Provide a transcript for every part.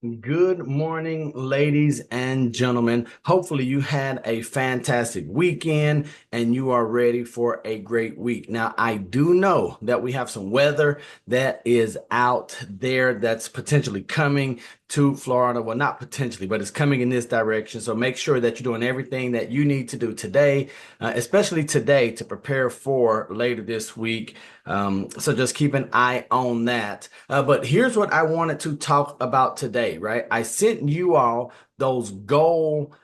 Good morning, ladies and gentlemen. Hopefully, you had a fantastic weekend and you are ready for a great week. Now, I do know that we have some weather that is out there that's potentially coming to Florida. Well, not potentially, but it's coming in this direction. So make sure that you're doing everything that you need to do today, especially today, to prepare for later this week. So just keep an eye on that. But here's what I wanted to talk about today, right? I sent you all those goal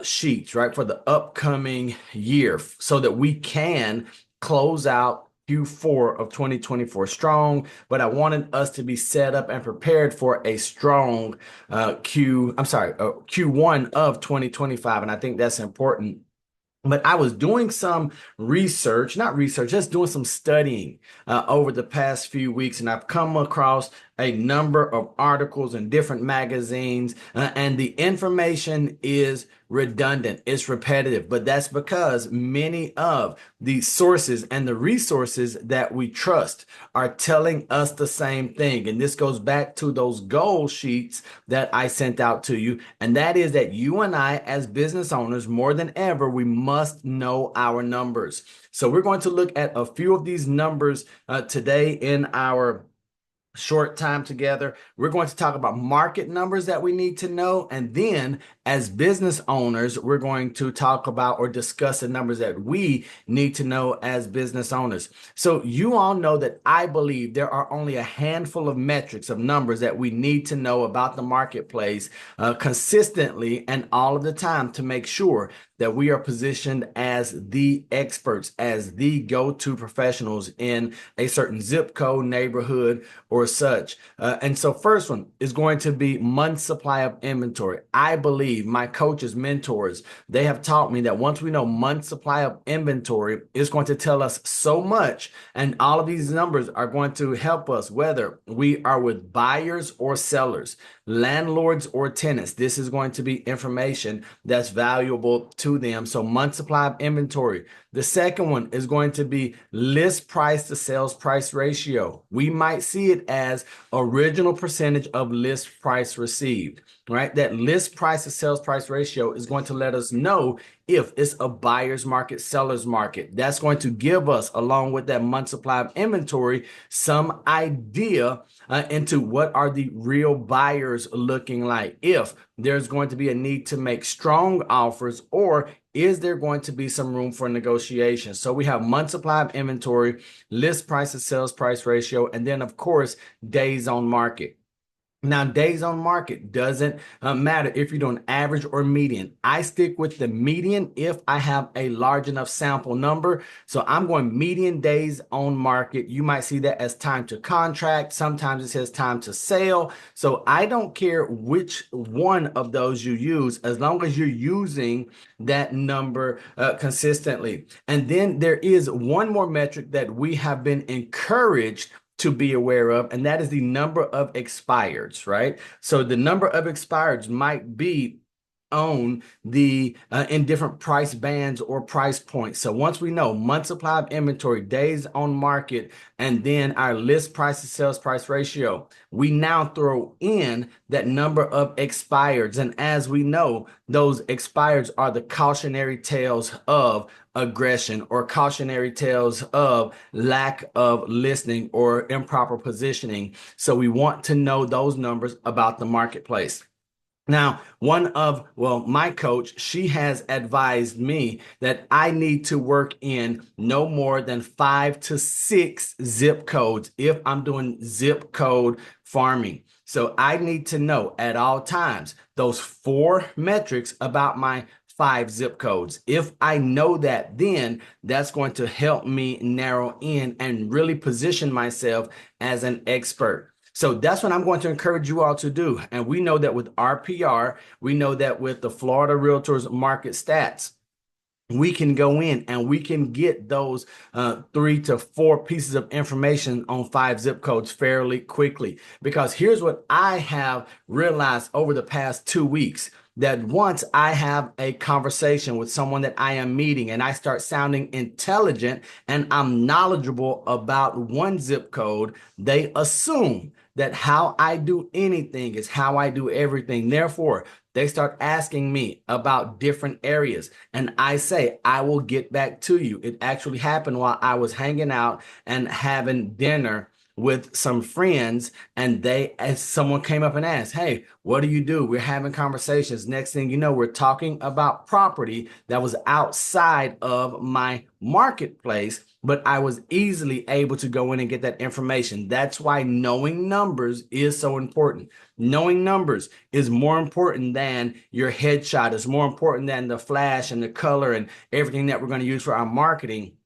sheets, right, for the upcoming year so that we can close out Q4 of 2024 strong, but I wanted us to be set up and prepared for a strong Q1 of 2025. And I think that's important. But I was doing some research, not research, just doing some studying over the past few weeks, and I've come across a number of articles in different magazines, and the information is redundant, it's repetitive, but that's because many of the sources and the resources that we trust are telling us the same thing. And this goes back to those goal sheets that I sent out to you, and that is that you and I, as business owners, more than ever, we must know our numbers. So we're going to look at a few of these numbers today in our short time together. We're going to talk about market numbers that we need to know. And then as business owners, we're going to talk about or discuss the numbers that we need to know as business owners. So you all know that I believe there are only a handful of metrics of numbers that we need to know about the marketplace consistently and all of the time to make sure that we are positioned as the experts, as the go-to professionals in a certain zip code, neighborhood, or such. And so first one is going to be month supply of inventory. I believe my coaches, mentors, they have taught me that once we know month supply of inventory, it's going to tell us so much. And all of these numbers are going to help us whether we are with buyers or sellers, landlords or tenants. This is going to be information that's valuable to them. So month supply of inventory. The second one is going to be list price to sales price ratio. We might see it as original percentage of list price received, right? That list price to sales price ratio is going to let us know if it's a buyer's market, seller's market. That's going to give us, along with that month supply of inventory, some idea into what are the real buyers looking like. If there's going to be a need to make strong offers, or is there going to be some room for negotiation? So we have month supply of inventory, list price to sales price ratio, and then of course, days on market. Now, days on market doesn't matter if you're doing average or median. I stick with the median if I have a large enough sample number. So I'm going median days on market. You might see that as time to contract. Sometimes it says time to sale. So I don't care which one of those you use, as long as you're using that number consistently. And then there is one more metric that we have been encouraged to be aware of, and that is the number of expireds, right? So the number of expireds might be on the in different price bands or price points. So once we know month supply of inventory, days on market, and then our list price to sales price ratio, we now throw in that number of expireds. And as we know, those expireds are the cautionary tales of aggression or cautionary tales of lack of listening or improper positioning. So we want to know those numbers about the marketplace. Now, my coach, she has advised me that I need to work in no more than 5 to 6 zip codes if I'm doing zip code farming. So I need to know at all times those 4 metrics about my 5 zip codes. If I know that, then that's going to help me narrow in and really position myself as an expert. So that's what I'm going to encourage you all to do. And we know that with RPR, we know that with the Florida Realtors market stats, we can go in and we can get those 3 to 4 pieces of information on 5 zip codes fairly quickly. Because here's what I have realized over the past 2 weeks, that once I have a conversation with someone that I am meeting and I start sounding intelligent and I'm knowledgeable about one zip code, they assume that how I do anything is how I do everything. Therefore, they start asking me about different areas, and I say, I will get back to you. It actually happened while I was hanging out and having dinner with some friends, and as someone came up and asked, hey, what do you do? We're having conversations. Next thing you know, we're talking about property that was outside of my marketplace, but I was easily able to go in and get that information. That's why knowing numbers is so important. Knowing numbers is more important than your headshot. It's more important than the flash and the color and everything that we're going to use for our marketing.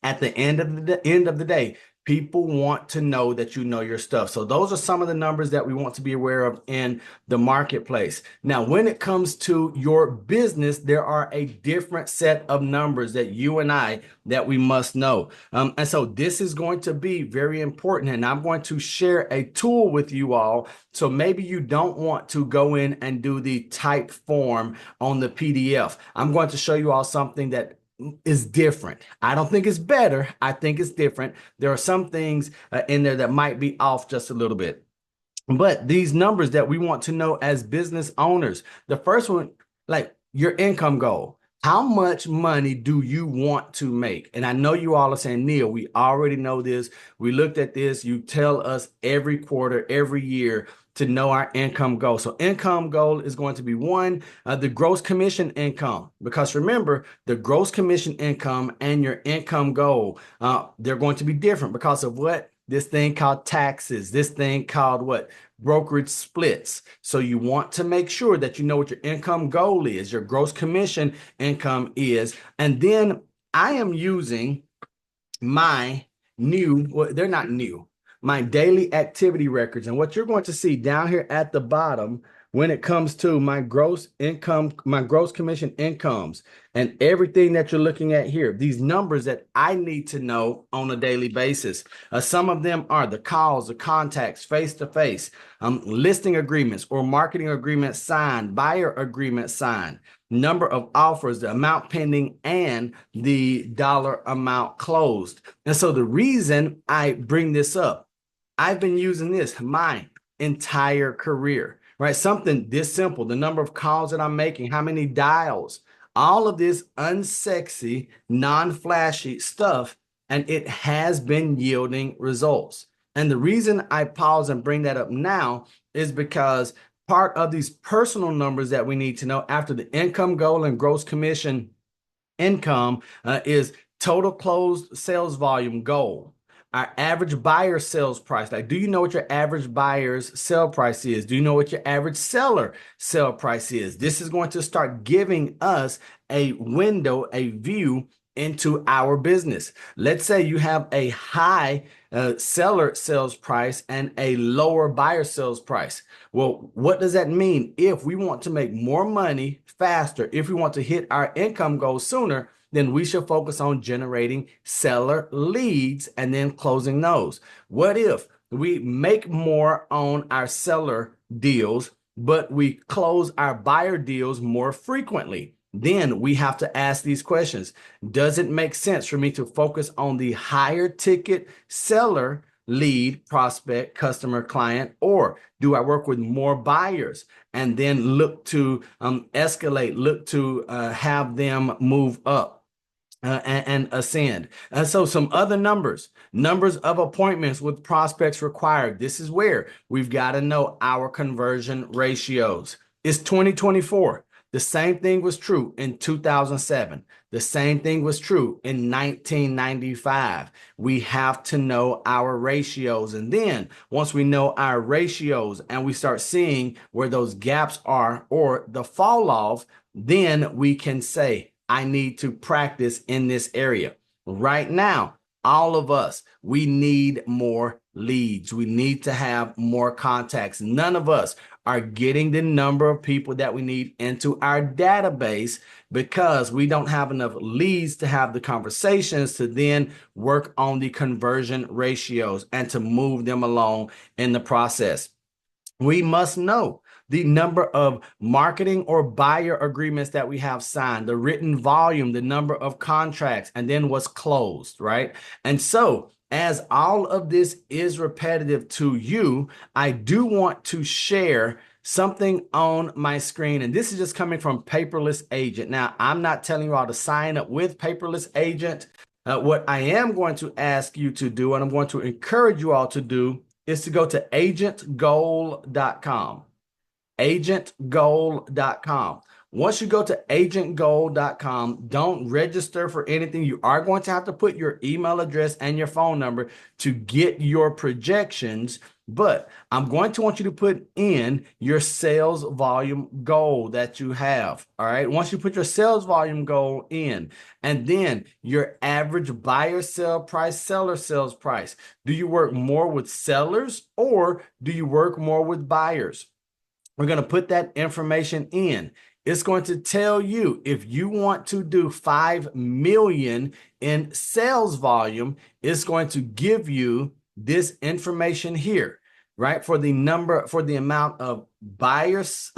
At the end of the day, people want to know that you know your stuff. So those are some of the numbers that we want to be aware of in the marketplace. Now, when it comes to your business, there are a different set of numbers that you and I that we must know. And so this is going to be very important. And I'm going to share a tool with you all. So maybe you don't want to go in and do the type form on the PDF. I'm going to show you all something that is different. I don't think it's better. I think it's different. There are some things in there that might be off just a little bit. But these numbers that we want to know as business owners, the first one, like your income goal. How much money do you want to make? And I know you all are saying, Neal, we already know this. We looked at this. You tell us every quarter, every year to know our income goal. So income goal is going to be one, the gross commission income, because remember, the gross commission income and your income goal, they're going to be different because of what? This thing called taxes, this thing called what? Brokerage splits. So you want to make sure that you know what your income goal is, your gross commission income is. And then I am using my well, they're not new, my daily activity records. And what you're going to see down here at the bottom when it comes to my gross income, my gross commission incomes, and everything that you're looking at here, these numbers that I need to know on a daily basis. Some of them are the calls, the contacts, face-to-face, listing agreements or marketing agreements signed, buyer agreement signed, number of offers, the amount pending, and the dollar amount closed. And so the reason I bring this up, I've been using this my entire career, right? Something this simple, the number of calls that I'm making, how many dials, all of this unsexy, non-flashy stuff, and it has been yielding results. And the reason I pause and bring that up now is because part of these personal numbers that we need to know after the income goal and gross commission income is total closed sales volume goal. Our average buyer sales price. Like, do you know what your average buyer's sale price is? Do you know what your average seller sale price is? This is going to start giving us a window, a view into our business. Let's say you have a high seller sales price and a lower buyer sales price. Well, what does that mean? If we want to make more money faster, if we want to hit our income goals sooner, then we should focus on generating seller leads and then closing those. What if we make more on our seller deals, but we close our buyer deals more frequently? Then we have to ask these questions. Does it make sense for me to focus on the higher ticket seller lead, prospect, customer, client, or do I work with more buyers and then look to escalate, look to have them move up? And ascend. So some other numbers of appointments with prospects required. This is where we've got to know our conversion ratios. It's 2024. The same thing was true in 2007. The same thing was true in 1995. We have to know our ratios. And then once we know our ratios and we start seeing where those gaps are or the fall off, then we can say, I need to practice in this area. Right now, all of us, we need more leads. We need to have more contacts. None of us are getting the number of people that we need into our database because we don't have enough leads to have the conversations to then work on the conversion ratios and to move them along in the process. We must know the number of marketing or buyer agreements that we have signed, the written volume, the number of contracts, and then what's closed, right? And so as all of this is repetitive to you, I do want to share something on my screen. And this is just coming from Paperless Agent. Now, I'm not telling you all to sign up with Paperless Agent. What I am going to ask you to do, and I'm going to encourage you all to do, is to go to agentgoal.com. Agentgoal.com. Once you go to agentgoal.com, don't register for anything. You are going to have to put your email address and your phone number to get your projections, but I'm going to want you to put in your sales volume goal that you have. All right. Once you put your sales volume goal in, and then your average buyer sell price, seller sales price. Do you work more with sellers or do you work more with buyers? We're going to put that information in. It's going to tell you if you want to do 5 million in sales volume, it's going to give you this information here, right? For the amount of buyers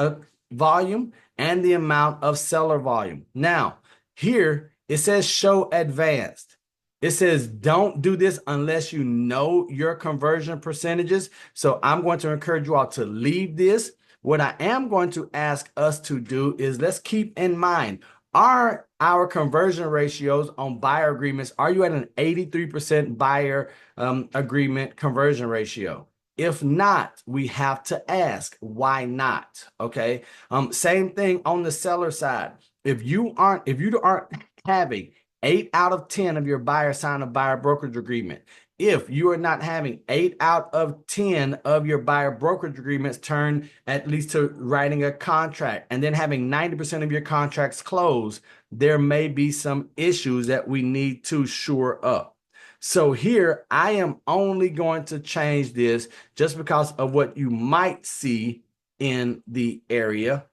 volume and the amount of seller volume. Now, here it says show advanced. It says don't do this unless you know your conversion percentages. So I'm going to encourage you all to leave this. What I am going to ask us to do is let's keep in mind, are our conversion ratios on buyer agreements, are you at an 83% buyer agreement conversion ratio? If not, we have to ask, why not? Okay. Same thing on the seller side. If you aren't having 8 out of 10 of your buyers sign a buyer brokerage agreement, if you are not having 8 out of 10 of your buyer brokerage agreements turn at least to writing a contract, and then having 90% of your contracts close, there may be some issues that we need to shore up. So here, I am only going to change this just because of what you might see in the area.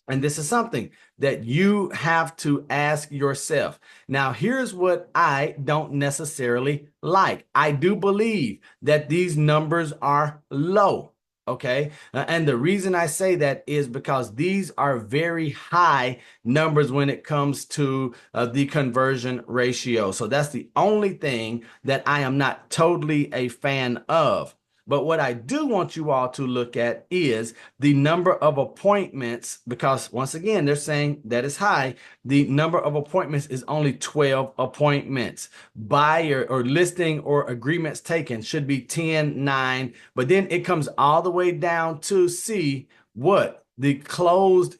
And this is something that you have to ask yourself. Now, here's what I don't necessarily like. I do believe that these numbers are low. Okay. And the reason I say that is because these are very high numbers when it comes to the conversion ratio. So that's the only thing that I am not totally a fan of. But what I do want you all to look at is the number of appointments, because once again, they're saying that is high. The number of appointments is only 12 appointments. Buyer or listing or agreements taken should be 10, 9, but then it comes all the way down to see what the closed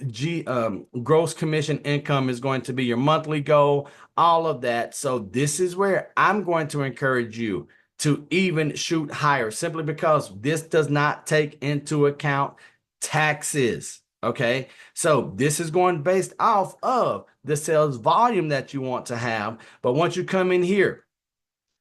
gross commission income is going to be, your monthly goal, all of that. So this is where I'm going to encourage you to even shoot higher, simply because this does not take into account taxes. Okay. So this is going based off of the sales volume that you want to have. But once you come in here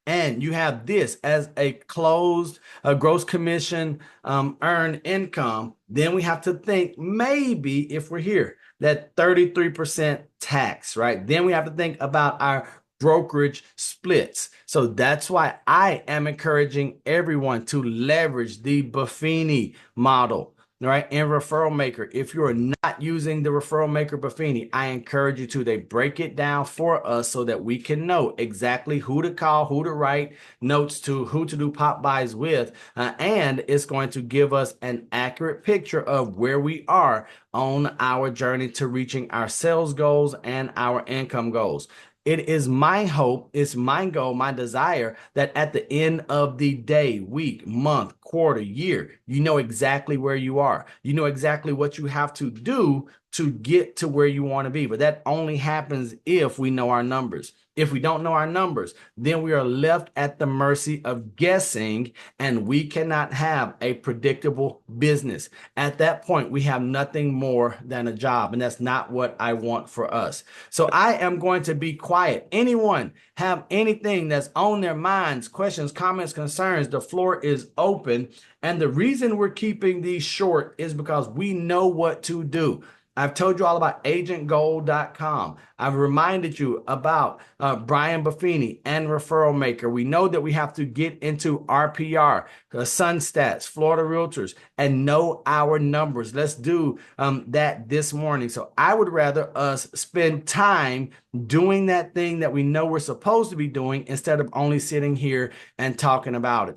and you have this as a closed gross commission earned income, then we have to think maybe, if we're here, that 33% tax, right? Then we have to think about our brokerage splits. So that's why I am encouraging everyone to leverage the Buffini model, right? And Referral Maker. If you're not using the Referral Maker Buffini, I encourage you to. They break it down for us so that we can know exactly who to call, who to write notes to, who to do pop buys with, and it's going to give us an accurate picture of where we are on our journey to reaching our sales goals and our income goals. It is my hope, it's my goal, my desire that at the end of the day, week, month, quarter, year, you know exactly where you are. You know exactly what you have to do to get to where you want to be. But that only happens if we know our numbers. If we don't know our numbers, then we are left at the mercy of guessing, and we cannot have a predictable business. At that point, we have nothing more than a job, and that's not what I want for us. So I am going to be quiet. Anyone have anything that's on their minds, questions, comments, concerns? The floor is open. And the reason we're keeping these short is because we know what to do. I've told you all about agentgold.com. I've reminded you about Brian Buffini and Referral Maker. We know that we have to get into RPR, Sun Stats, Florida Realtors, and know our numbers. Let's do that this morning. So I would rather us spend time doing that thing that we know we're supposed to be doing instead of only sitting here and talking about it.